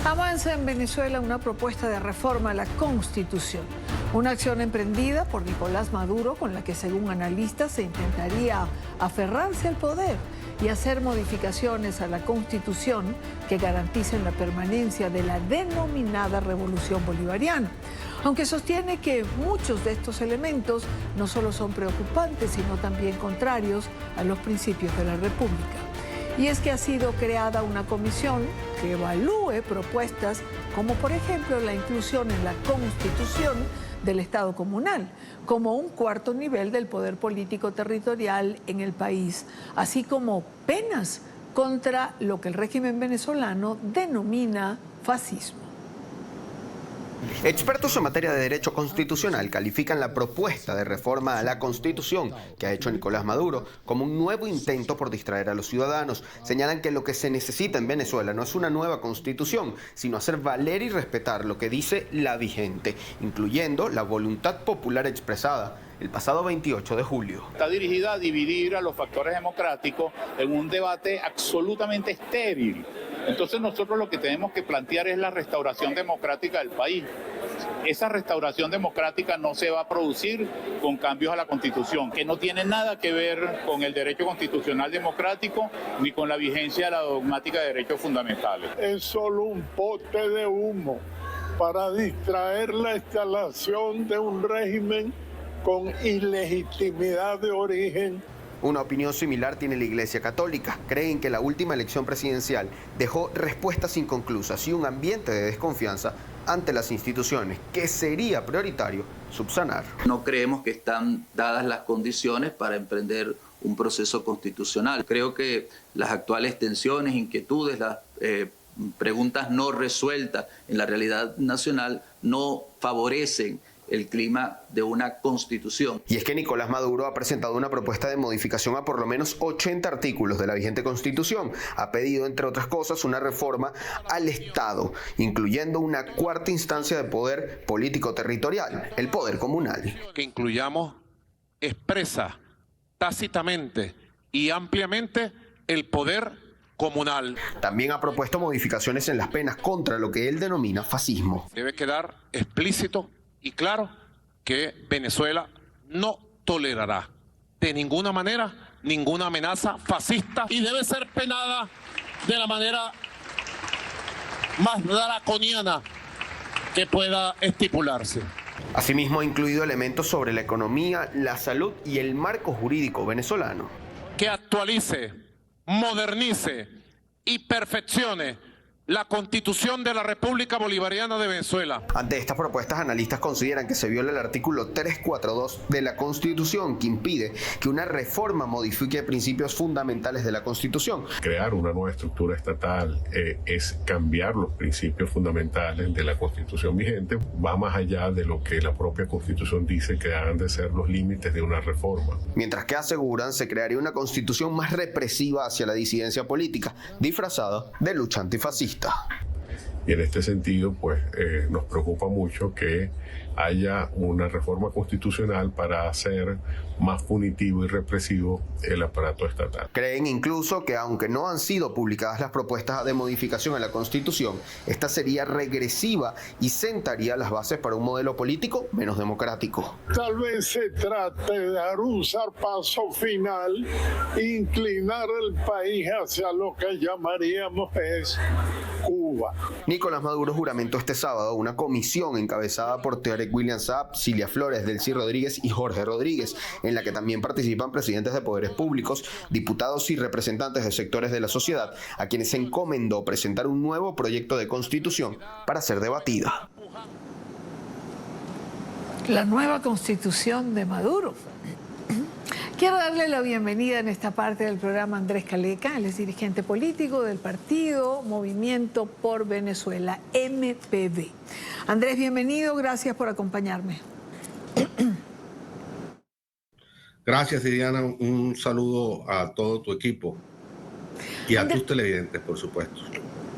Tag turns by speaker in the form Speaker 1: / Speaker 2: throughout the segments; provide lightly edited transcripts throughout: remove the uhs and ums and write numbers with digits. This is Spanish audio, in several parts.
Speaker 1: Avanza en Venezuela una propuesta de reforma a la Constitución. Una acción emprendida por Nicolás Maduro con la que, según analistas, se intentaría aferrarse al poder y hacer modificaciones a la Constitución que garanticen la permanencia de la denominada Revolución Bolivariana. Aunque sostiene que muchos de estos elementos no solo son preocupantes, sino también contrarios a los principios de la República. Y es que ha sido creada una comisión que evalúe propuestas como, por ejemplo, la inclusión en la Constitución del Estado comunal, como un cuarto nivel del poder político territorial en el país, así como penas contra lo que el régimen venezolano denomina fascismo.
Speaker 2: Expertos en materia de derecho constitucional califican la propuesta de reforma a la Constitución que ha hecho Nicolás Maduro como un nuevo intento por distraer a los ciudadanos. Señalan que lo que se necesita en Venezuela no es una nueva Constitución, sino hacer valer y respetar lo que dice la vigente, incluyendo la voluntad popular expresada el pasado 28 de julio.
Speaker 3: Está dirigida a dividir a los factores democráticos en un debate absolutamente estéril. Entonces nosotros lo que tenemos que plantear es la restauración democrática del país. Esa restauración democrática no se va a producir con cambios a la Constitución, que no tiene nada que ver con el derecho constitucional democrático ni con la vigencia de la dogmática de derechos fundamentales.
Speaker 4: Es solo un pote de humo para distraer la instalación de un régimen con ilegitimidad de origen.
Speaker 2: Una opinión similar tiene la Iglesia Católica. Creen que la última elección presidencial dejó respuestas inconclusas y un ambiente de desconfianza ante las instituciones que sería prioritario subsanar.
Speaker 5: No creemos que están dadas las condiciones para emprender un proceso constitucional. Creo que las actuales tensiones, inquietudes, las preguntas no resueltas en la realidad nacional no favorecen el clima de una constitución.
Speaker 2: Y es que Nicolás Maduro ha presentado una propuesta de modificación a por lo menos 80 artículos de la vigente constitución. Ha pedido, entre otras cosas, una reforma al Estado, incluyendo una cuarta instancia de poder político territorial, el poder comunal.
Speaker 6: Que incluyamos expresa, tácitamente y ampliamente el poder comunal.
Speaker 2: También ha propuesto modificaciones en las penas contra lo que él denomina fascismo.
Speaker 6: Debe quedar explícito y claro que Venezuela no tolerará de ninguna manera ninguna amenaza fascista y debe ser penada de la manera más draconiana que pueda estipularse.
Speaker 2: Asimismo, ha incluido elementos sobre la economía, la salud y el marco jurídico venezolano.
Speaker 6: Que actualice, modernice y perfeccione la Constitución de la República Bolivariana de Venezuela.
Speaker 2: Ante estas propuestas, analistas consideran que se viola el artículo 342 de la Constitución, que impide que una reforma modifique principios fundamentales de la Constitución.
Speaker 7: Crear una nueva estructura estatal es cambiar los principios fundamentales de la Constitución vigente, va más allá de lo que la propia Constitución dice que han de ser los límites de una reforma.
Speaker 2: Mientras que aseguran se crearía una Constitución más represiva hacia la disidencia política, disfrazada de lucha antifascista.
Speaker 7: Y en este sentido, pues nos preocupa mucho que haya una reforma constitucional para hacer más punitivo y represivo el aparato estatal.
Speaker 2: Creen incluso que aunque no han sido publicadas las propuestas de modificación a la Constitución, esta sería regresiva y sentaría las bases para un modelo político menos democrático.
Speaker 4: Tal vez se trate de dar un zarpazo final, inclinar el país hacia lo que llamaríamos Cuba.
Speaker 2: Nicolás Maduro juramentó este sábado una comisión encabezada por Tarek William Saab, Cilia Flores, Delcy Rodríguez y Jorge Rodríguez, en la que también participan presidentes de poderes públicos, diputados y representantes de sectores de la sociedad, a quienes se encomendó presentar un nuevo proyecto de constitución para ser debatida.
Speaker 1: La nueva constitución de Maduro. Quiero darle la bienvenida en esta parte del programa a Andrés Caleca. Él es dirigente político del partido Movimiento por Venezuela, MPV. Andrés, bienvenido, gracias por acompañarme.
Speaker 8: Gracias, Diana. Un saludo a todo tu equipo y a tus televidentes, por supuesto.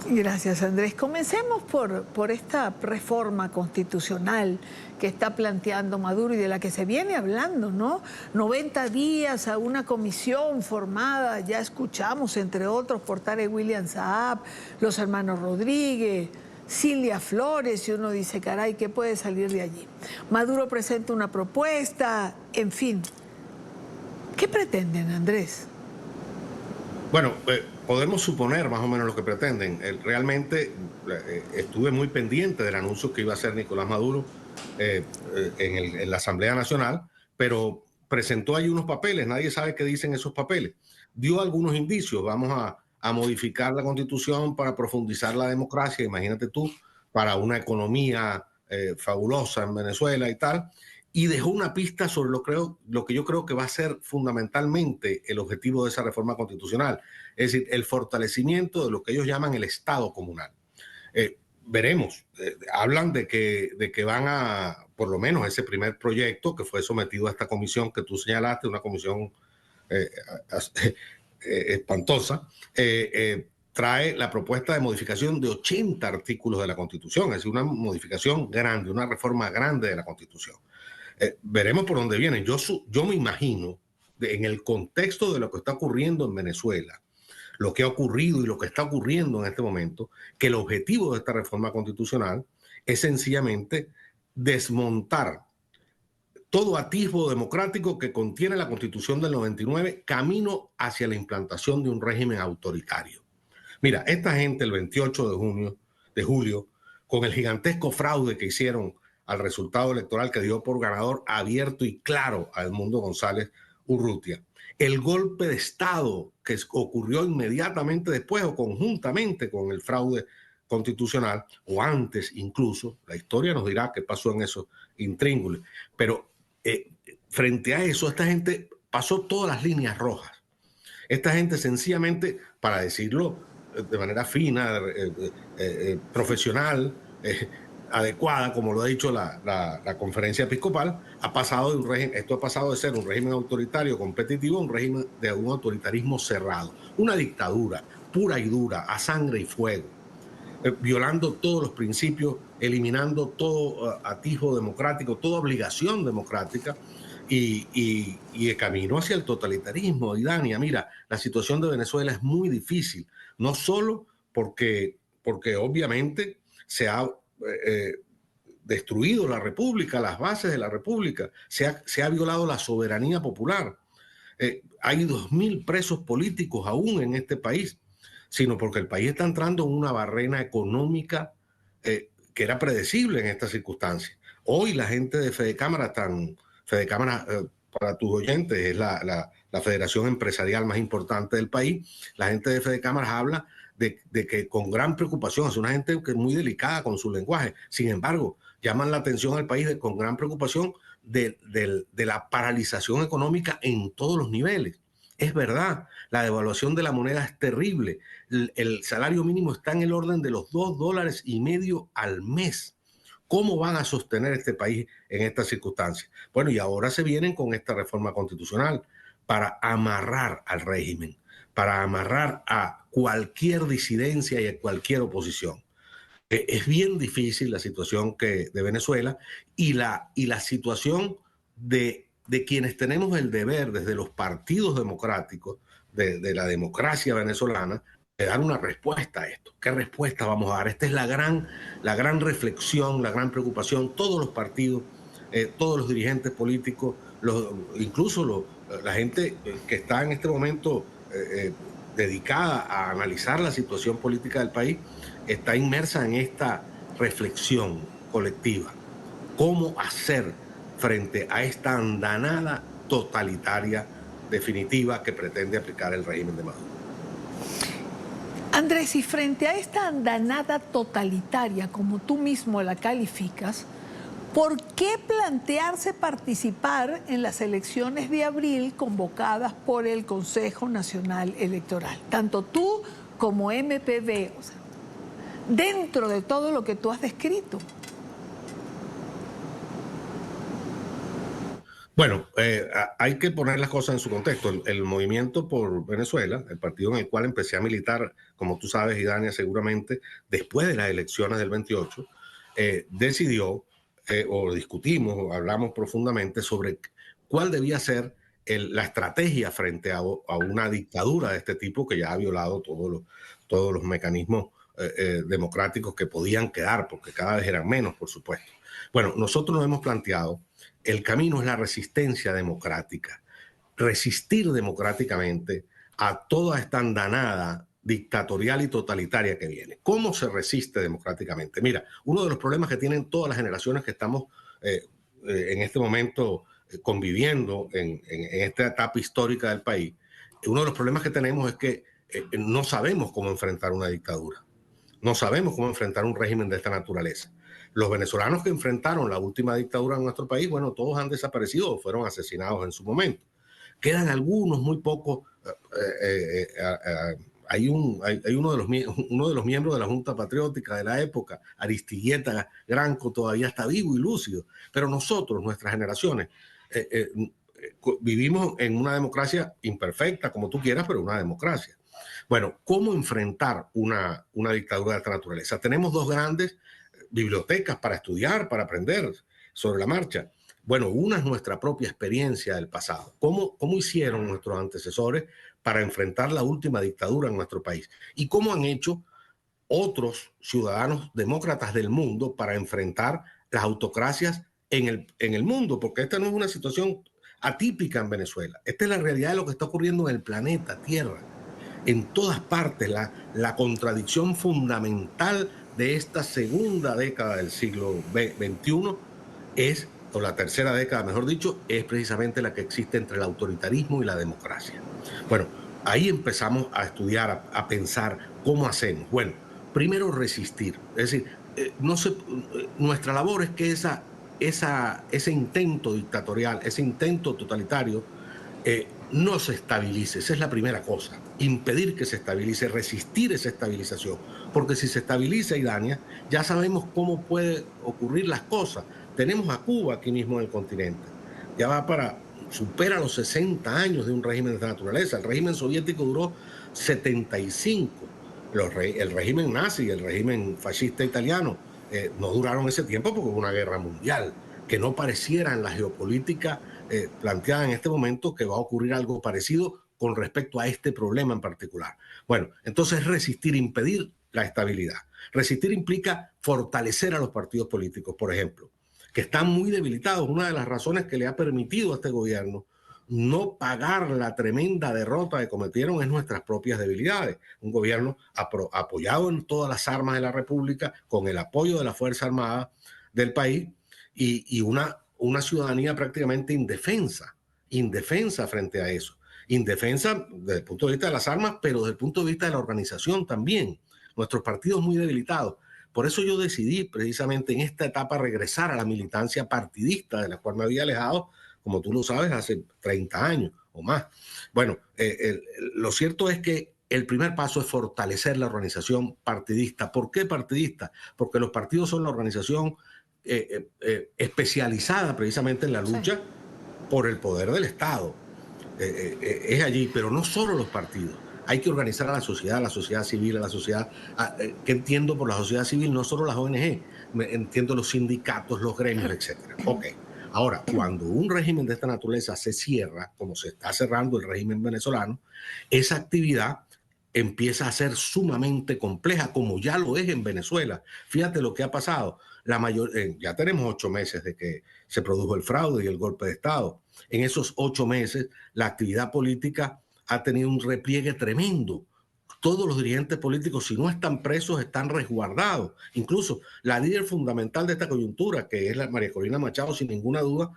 Speaker 1: Gracias, Andrés. Comencemos por esta reforma constitucional que está planteando Maduro y de la que se viene hablando, ¿no? 90 días a una comisión formada, ya escuchamos, entre otros, por Tarek William Saab, los hermanos Rodríguez, Cilia Flores, y uno dice, caray, ¿qué puede salir de allí? Maduro presenta una propuesta, en fin. ¿Qué pretenden, Andrés?
Speaker 8: Bueno, podemos suponer más o menos lo que pretenden. Realmente estuve muy pendiente del anuncio que iba a hacer Nicolás Maduro en la Asamblea Nacional, pero presentó ahí unos papeles, nadie sabe qué dicen esos papeles. Dio algunos indicios, vamos a modificar la Constitución para profundizar la democracia, imagínate tú, para una economía fabulosa en Venezuela y tal, y dejó una pista sobre lo que yo creo que va a ser fundamentalmente el objetivo de esa reforma constitucional, es decir, el fortalecimiento de lo que ellos llaman el Estado comunal. Veremos, hablan de que van a, por lo menos ese primer proyecto que fue sometido a esta comisión que tú señalaste, una comisión espantosa, trae la propuesta de modificación de 80 artículos de la Constitución, es decir, una modificación grande, una reforma grande de la Constitución. Veremos por dónde vienen. Yo me imagino, en el contexto de lo que está ocurriendo en Venezuela, lo que ha ocurrido y lo que está ocurriendo en este momento, que el objetivo de esta reforma constitucional es sencillamente desmontar todo atisbo democrático que contiene la Constitución del 99, camino hacia la implantación de un régimen autoritario. Mira, esta gente el 28 de julio, con el gigantesco fraude que hicieron al resultado electoral que dio por ganador abierto y claro a Edmundo González Urrutia, el golpe de Estado que ocurrió inmediatamente después o conjuntamente con el fraude constitucional, o antes incluso, la historia nos dirá qué pasó en esos intríngulis, pero frente a eso, esta gente pasó todas las líneas rojas. Esta gente sencillamente, para decirlo de manera fina, profesional, adecuada, como lo ha dicho la conferencia episcopal, esto ha pasado de ser un régimen autoritario competitivo a un régimen de un autoritarismo cerrado, una dictadura pura y dura, a sangre y fuego, violando todos los principios, eliminando todo atisbo democrático, toda obligación democrática y el camino hacia el totalitarismo. Y Dania, mira, la situación de Venezuela es muy difícil, no solo porque obviamente se ha destruido la república, las bases de la república, se ha violado la soberanía popular. Hay 2.000 presos políticos aún en este país, sino porque el país está entrando en una barrena económica que era predecible en estas circunstancias. Hoy la gente de Fedecámara, para tus oyentes, es la federación empresarial más importante del país, la gente de Fedecámara habla de que con gran preocupación, es una gente que es muy delicada con su lenguaje, sin embargo, llaman la atención al país con gran preocupación de la paralización económica en todos los niveles. Es verdad, la devaluación de la moneda es terrible. El salario mínimo está en el orden de los $2.50 al mes. ¿Cómo van a sostener este país en estas circunstancias? Bueno, y ahora se vienen con esta reforma constitucional para amarrar al régimen, para amarrar a cualquier disidencia y a cualquier oposición. Es bien difícil la situación de Venezuela y la situación de quienes tenemos el deber desde los partidos democráticos, de la democracia venezolana, de dar una respuesta a esto. ¿Qué respuesta vamos a dar? Esta es la gran reflexión, la gran preocupación. Todos los partidos, todos los dirigentes políticos, incluso la gente que está en este momento dedicada a analizar la situación política del país, está inmersa en esta reflexión colectiva. ¿Cómo hacer frente a esta andanada totalitaria definitiva que pretende aplicar el régimen de Maduro?
Speaker 1: Andrés, y frente a esta andanada totalitaria, como tú mismo la calificas, ¿por qué plantearse participar en las elecciones de abril convocadas por el Consejo Nacional Electoral? Tanto tú como MPB, o sea, dentro de todo lo que tú has descrito.
Speaker 8: Bueno, hay que poner las cosas en su contexto. El Movimiento por Venezuela, el partido en el cual empecé a militar, como tú sabes, y Dania, seguramente, después de las elecciones del 28, decidió, o discutimos, o hablamos profundamente sobre cuál debía ser la estrategia frente a una dictadura de este tipo que ya ha violado todos los mecanismos democráticos que podían quedar, porque cada vez eran menos, por supuesto. Bueno, nosotros nos hemos planteado, el camino es la resistencia democrática, resistir democráticamente a toda esta andanada dictatorial y totalitaria que viene. ¿Cómo se resiste democráticamente? Mira, uno de los problemas que tienen todas las generaciones que estamos en este momento conviviendo en esta etapa histórica del país, uno de los problemas que tenemos es que no sabemos cómo enfrentar una dictadura, no sabemos cómo enfrentar un régimen de esta naturaleza. Los venezolanos que enfrentaron la última dictadura en nuestro país, bueno, todos han desaparecido o fueron asesinados en su momento. Quedan algunos, muy pocos. Hay uno de los miembros de la Junta Patriótica de la época, Aristilleta Granco, todavía está vivo y lúcido. Pero nosotros, nuestras generaciones, vivimos en una democracia imperfecta, como tú quieras, pero una democracia. Bueno, ¿cómo enfrentar una dictadura de esta naturaleza? Tenemos dos grandes bibliotecas para estudiar, para aprender sobre la marcha. Bueno, una es nuestra propia experiencia del pasado. ¿Cómo hicieron nuestros antecesores para enfrentar la última dictadura en nuestro país? ¿Y cómo han hecho otros ciudadanos demócratas del mundo para enfrentar las autocracias en el mundo? Porque esta no es una situación atípica en Venezuela. Esta es la realidad de lo que está ocurriendo en el planeta Tierra. En todas partes, la contradicción fundamental de esta segunda década del siglo XXI es, o la tercera década, mejor dicho, es precisamente la que existe entre el autoritarismo y la democracia. Bueno, ahí empezamos a estudiar, a pensar cómo hacemos. Bueno, primero resistir. Es decir, nuestra labor es que ese intento dictatorial, ese intento totalitario, no se estabilice. Esa es la primera cosa. Impedir que se estabilice, resistir esa estabilización. Porque si se estabiliza y daña, ya sabemos cómo pueden ocurrir las cosas. Tenemos a Cuba aquí mismo en el continente. Ya supera los 60 años de un régimen de esta naturaleza. El régimen soviético duró 75. El régimen nazi, el régimen fascista italiano, no duraron ese tiempo porque hubo una guerra mundial. Que no pareciera en la geopolítica planteada en este momento que va a ocurrir algo parecido con respecto a este problema en particular. Bueno, entonces resistir, impedir la estabilidad. Resistir implica fortalecer a los partidos políticos, por ejemplo, que están muy debilitados. Una de las razones que le ha permitido a este gobierno no pagar la tremenda derrota que cometieron es nuestras propias debilidades. Un gobierno apoyado en todas las armas de la República, con el apoyo de la Fuerza Armada del país y una ciudadanía prácticamente indefensa frente a eso. Indefensa desde el punto de vista de las armas, pero desde el punto de vista de la organización también. Nuestros partidos muy debilitados. Por eso yo decidí precisamente en esta etapa regresar a la militancia partidista de la cual me había alejado, como tú lo sabes, hace 30 años o más. Bueno, lo cierto es que el primer paso es fortalecer la organización partidista. ¿Por qué partidista? Porque los partidos son la organización especializada precisamente en la lucha por el poder del Estado. Es allí, pero no solo los partidos. Hay que organizar a la sociedad civil, a la sociedad. ¿Qué entiendo por la sociedad civil? No solo las ONG, entiendo los sindicatos, los gremios, etc. Ok. Ahora, cuando un régimen de esta naturaleza se cierra, como se está cerrando el régimen venezolano, esa actividad empieza a ser sumamente compleja, como ya lo es en Venezuela. Fíjate lo que ha pasado. Ya tenemos 8 meses de que se produjo el fraude y el golpe de Estado. En esos 8 meses, la actividad política ha tenido un repliegue tremendo. Todos los dirigentes políticos, si no están presos, están resguardados. Incluso la líder fundamental de esta coyuntura, que es la María Corina Machado, sin ninguna duda,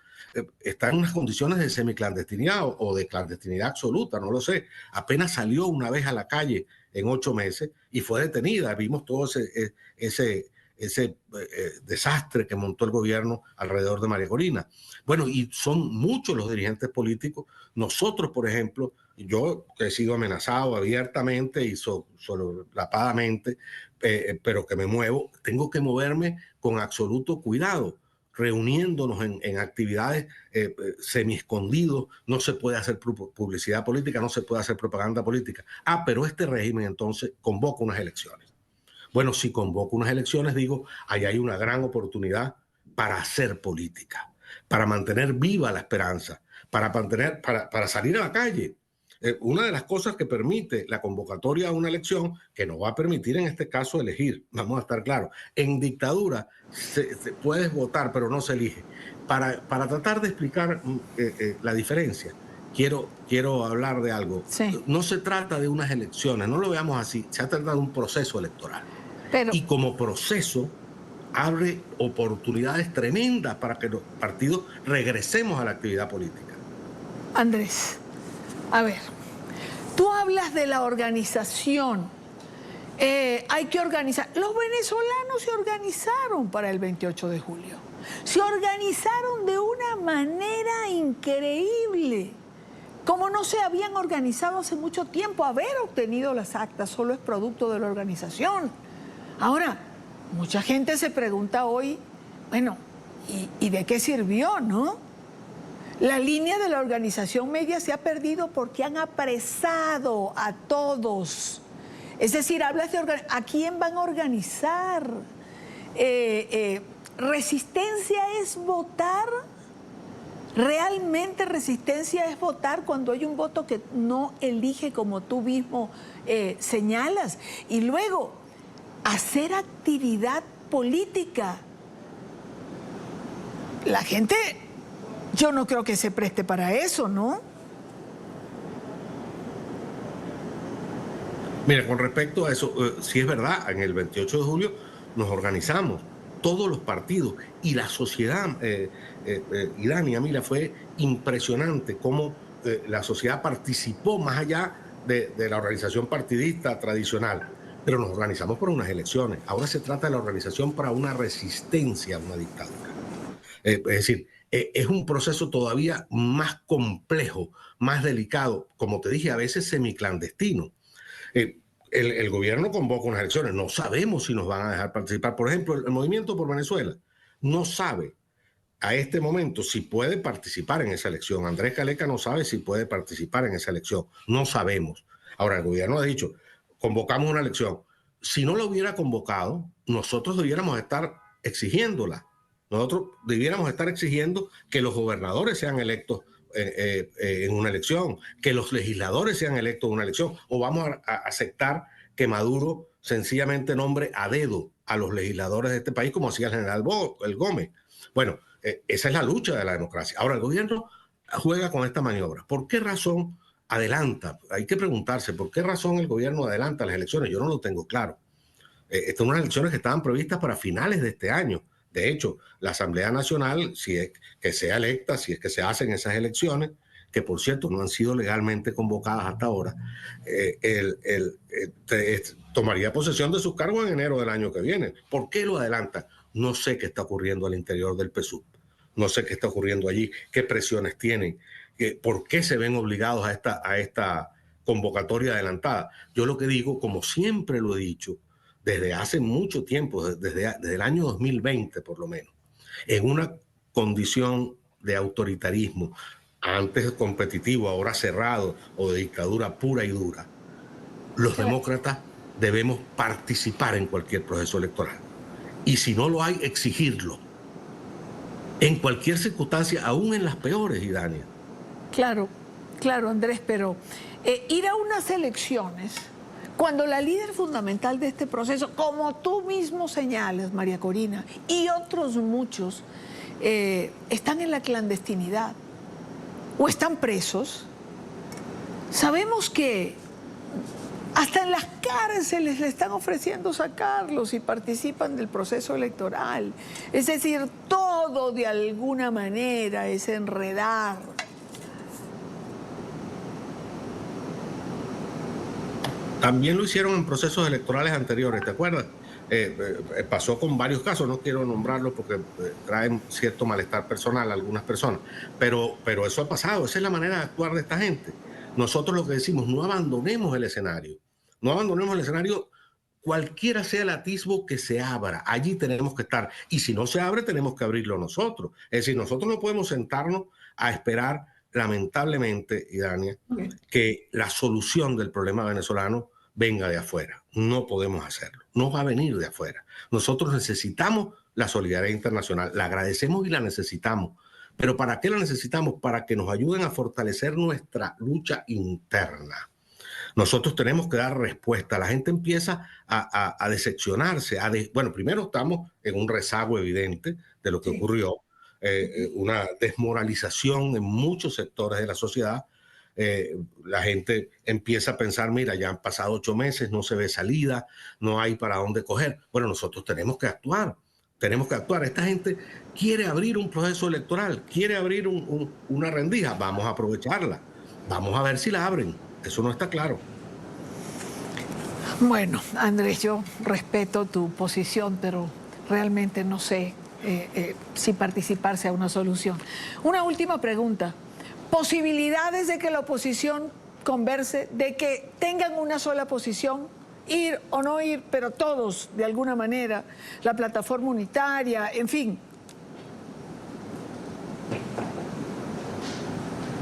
Speaker 8: está en unas condiciones de semiclandestinidad o de clandestinidad absoluta, no lo sé. Apenas salió una vez a la calle en 8 meses y fue detenida. Vimos todo ese desastre que montó el gobierno alrededor de María Corina. Bueno, y son muchos los dirigentes políticos. Nosotros, por ejemplo, yo he sido amenazado abiertamente y solapadamente, pero que me muevo, tengo que moverme con absoluto cuidado, reuniéndonos en actividades semi-escondidos. No se puede hacer publicidad política, no se puede hacer propaganda política. Pero este régimen entonces convoca unas elecciones. Bueno, si convoco unas elecciones, digo, ahí hay una gran oportunidad para hacer política, para mantener viva la esperanza, para salir a la calle. Una de las cosas que permite la convocatoria a una elección, que no va a permitir en este caso elegir, vamos a estar claros, en dictadura puedes votar pero no se elige. Para tratar de explicar la diferencia, quiero hablar de algo.
Speaker 1: Sí.
Speaker 8: No se trata de unas elecciones, no lo veamos así, se ha tratado de un proceso electoral.
Speaker 1: Pero,
Speaker 8: y como proceso abre oportunidades tremendas para que los partidos regresemos a la actividad política.
Speaker 1: Andrés, a ver, tú hablas de la organización. Hay que organizar. Los venezolanos se organizaron para el 28 de julio. Se organizaron de una manera increíble, como no se habían organizado hace mucho tiempo. Haber obtenido las actas solo es producto de la organización. Ahora, mucha gente se pregunta hoy, bueno, ¿y de qué sirvió, no? La línea de la organización media se ha perdido porque han apresado a todos. Es decir, hablas de ¿a quién van a organizar? ¿Resistencia es votar? ¿Realmente resistencia es votar cuando hay un voto que no elige como tú mismo señalas? Y luego, hacer actividad política. La gente, yo no creo que se preste para eso, ¿no?
Speaker 8: Mira, con respecto a eso, sí es verdad, en el 28 de julio nos organizamos, todos los partidos y la sociedad, Idania, mira, fue impresionante cómo la sociedad participó más allá de la organización partidista tradicional, pero nos organizamos por unas elecciones. Ahora se trata de la organización para una resistencia a una dictadura. Es decir, es un proceso todavía más complejo, más delicado, como te dije, a veces semiclandestino. El gobierno convoca unas elecciones, no sabemos si nos van a dejar participar. Por ejemplo, el Movimiento por Venezuela no sabe a este momento si puede participar en esa elección. Andrés Caleca no sabe si puede participar en esa elección, no sabemos. Ahora, el gobierno ha dicho, convocamos una elección. Si no la hubiera convocado, nosotros debiéramos estar exigiéndola. Nosotros debiéramos estar exigiendo que los gobernadores sean electos en una elección, que los legisladores sean electos en una elección, o vamos a aceptar que Maduro sencillamente nombre a dedo a los legisladores de este país, como hacía el general Gómez. Bueno, esa es la lucha de la democracia. Ahora, el gobierno juega con esta maniobra. ¿Por qué razón adelanta? Hay que preguntarse, ¿por qué razón el gobierno adelanta las elecciones? Yo no lo tengo claro. Estas son unas elecciones que estaban previstas para finales de este año. De hecho, la Asamblea Nacional, si es que sea electa, si es que se hacen esas elecciones, que por cierto no han sido legalmente convocadas hasta ahora, tomaría posesión de sus cargos en enero del año que viene. ¿Por qué lo adelantan? No sé qué está ocurriendo al interior del PSUV. No sé qué está ocurriendo allí, qué presiones tienen, por qué se ven obligados a esta convocatoria adelantada. Yo lo que digo, como siempre lo he dicho, desde hace mucho tiempo, desde el año 2020 por lo menos, en una condición de autoritarismo, antes competitivo, ahora cerrado, o de dictadura pura y dura, los demócratas debemos participar en cualquier proceso electoral. Y si no lo hay, exigirlo. En cualquier circunstancia, aún en las peores, Idania.
Speaker 1: Claro, claro, Andrés, pero ir a unas elecciones, cuando la líder fundamental de este proceso, como tú mismo señalas, María Corina, y otros muchos, están en la clandestinidad o están presos, sabemos que hasta en las cárceles le están ofreciendo sacarlos y participan del proceso electoral. Es decir, todo de alguna manera es enredar.
Speaker 8: También lo hicieron en procesos electorales anteriores, ¿te acuerdas? Pasó con varios casos, no quiero nombrarlos porque traen cierto malestar personal a algunas personas, pero eso ha pasado, esa es la manera de actuar de esta gente. Nosotros lo que decimos, no abandonemos el escenario, no abandonemos el escenario, cualquiera sea el atisbo que se abra, allí tenemos que estar, y si no se abre tenemos que abrirlo nosotros. Es decir, nosotros no podemos sentarnos a esperar, lamentablemente, Idania, que la solución del problema venezolano venga de afuera. No podemos hacerlo, no va a venir de afuera. Nosotros necesitamos la solidaridad internacional, la agradecemos y la necesitamos, ¿Pero para qué la necesitamos? Para que nos ayuden a fortalecer nuestra lucha interna. Nosotros tenemos que dar respuesta. La gente empieza a decepcionarse. Bueno, primero estamos en un rezago evidente de lo que ocurrió, una desmoralización en muchos sectores de la sociedad. La gente empieza a pensar, mira, ya han pasado 8 meses, no se ve salida, no hay para dónde coger. Bueno, nosotros tenemos que actuar. Tenemos que actuar. Esta gente quiere abrir un proceso electoral, quiere abrir una rendija. Vamos a aprovecharla. Vamos a ver si la abren. Eso no está claro.
Speaker 1: Bueno, Andrés, yo respeto tu posición, pero realmente no sé si participar sea una solución. Una última pregunta. ¿Posibilidades de que la oposición converse, de que tengan una sola posición, ir o no ir, pero todos de alguna manera, la plataforma unitaria, en fin?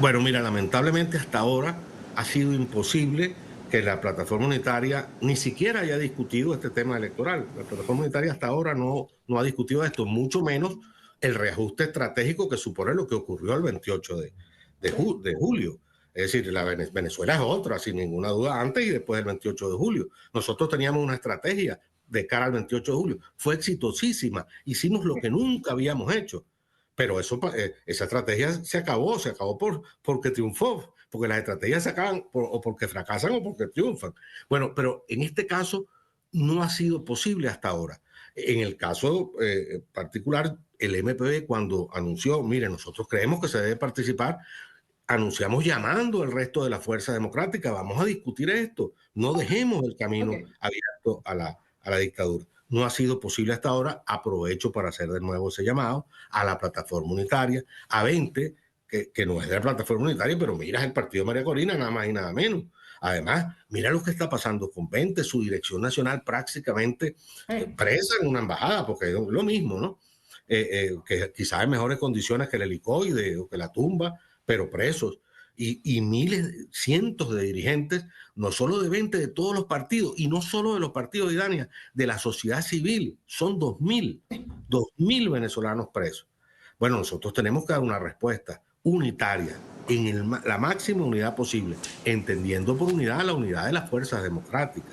Speaker 8: Bueno, mira, lamentablemente hasta ahora ha sido imposible que la plataforma unitaria ni siquiera haya discutido este tema electoral. La plataforma unitaria hasta ahora no ha discutido esto, mucho menos el reajuste estratégico que supone lo que ocurrió el 28 de julio. Es decir, Venezuela es otra, sin ninguna duda, antes y después del 28 de julio. Nosotros teníamos una estrategia de cara al 28 de julio. Fue exitosísima. Hicimos lo que nunca habíamos hecho. Pero esa estrategia se acabó porque triunfó. Porque las estrategias se acaban o porque fracasan o porque triunfan. Bueno, pero en este caso no ha sido posible hasta ahora. En el caso particular, el MPB cuando anunció, mire, nosotros creemos que se debe participar, anunciamos llamando al resto de la fuerza democrática, vamos a discutir esto, no dejemos el camino abierto a la dictadura. No ha sido posible hasta ahora, aprovecho para hacer de nuevo ese llamado a la plataforma unitaria, a 20, que no es de la plataforma unitaria, pero mira, es el partido de María Corina, nada más y nada menos. Además, mira lo que está pasando con 20, su dirección nacional prácticamente presa en una embajada, porque es lo mismo, ¿no? Que quizás en mejores condiciones que el helicoide o que la tumba, pero presos. Y miles, cientos de dirigentes, no solo de 20, de todos los partidos, y no solo de los partidos de Idania, de la sociedad civil. Son 2.000 venezolanos presos. Bueno, nosotros tenemos que dar una respuesta unitaria, en la máxima unidad posible, entendiendo por unidad la unidad de las fuerzas democráticas.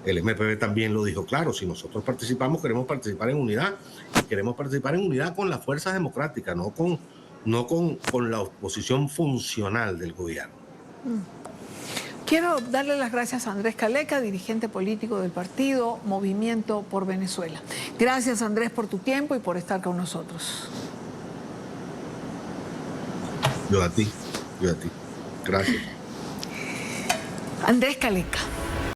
Speaker 8: El MPB también lo dijo claro, si nosotros participamos, queremos participar en unidad, y queremos participar en unidad con las fuerzas democráticas, no con la oposición funcional del gobierno.
Speaker 1: Quiero darle las gracias a Andrés Caleca, dirigente político del partido Movimiento por Venezuela. Gracias, Andrés, por tu tiempo y por estar con nosotros.
Speaker 8: Yo a ti. Gracias.
Speaker 1: Andrés Caleca.